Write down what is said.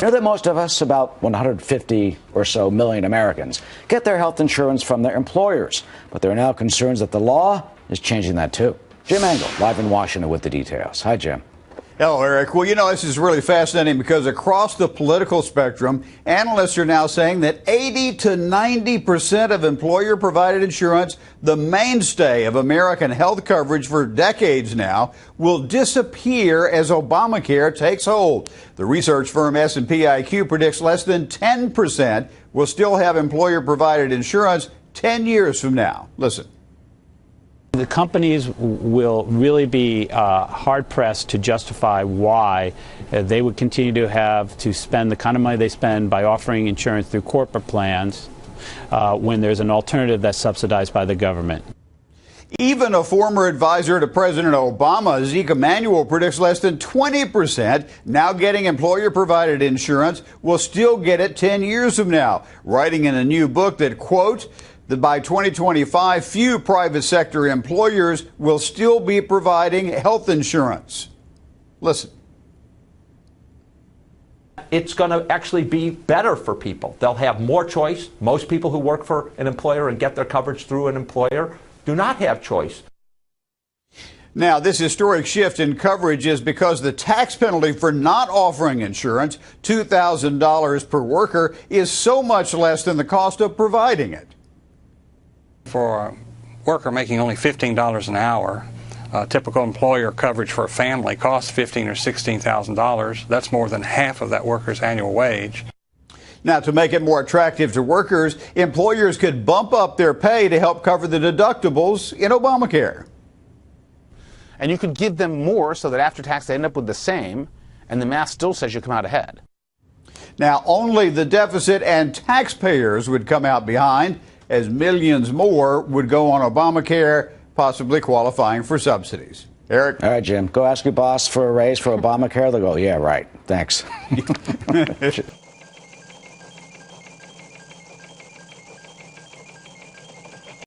You know that most of us, about 150 or so million Americans, get their health insurance from their employers. But there are now concerns that the law is changing that too. Jim Engel, live in Washington with the details. Hi, Jim. Hello, Eric. Well, you know, this is really fascinating because across the political spectrum, analysts are now saying that 80 to 90% of employer-provided insurance, the mainstay of American health coverage for decades now, will disappear as Obamacare takes hold. The research firm S&P IQ predicts less than 10% will still have employer-provided insurance 10 years from now. Listen. The companies will really be hard-pressed to justify why they would continue to have to spend the kind of money they spend by offering insurance through corporate plans when there's an alternative that's subsidized by the government. Even a former advisor to President Obama, Zeke Emanuel, predicts less than 20% now getting employer-provided insurance will still get it 10 years from now, writing in a new book that, quote, that by 2025, few private sector employers will still be providing health insurance. Listen. It's going to actually be better for people. They'll have more choice. Most people who work for an employer and get their coverage through an employer do not have choice. Now, this historic shift in coverage is because the tax penalty for not offering insurance, $2,000 per worker, is so much less than the cost of providing it. For a worker making only $15 an hour, typical employer coverage for a family costs $15,000 or $16,000. That's more than half of that worker's annual wage. Now, to make it more attractive to workers, employers could bump up their pay to help cover the deductibles in Obamacare. And you could give them more so that after tax they end up with the same, and the math still says you come out ahead. Now, only the deficit and taxpayers would come out behind, as millions more would go on Obamacare, possibly qualifying for subsidies. Eric? All right, Jim. Go ask your boss for a raise for Obamacare. They'll go, yeah, right. Thanks.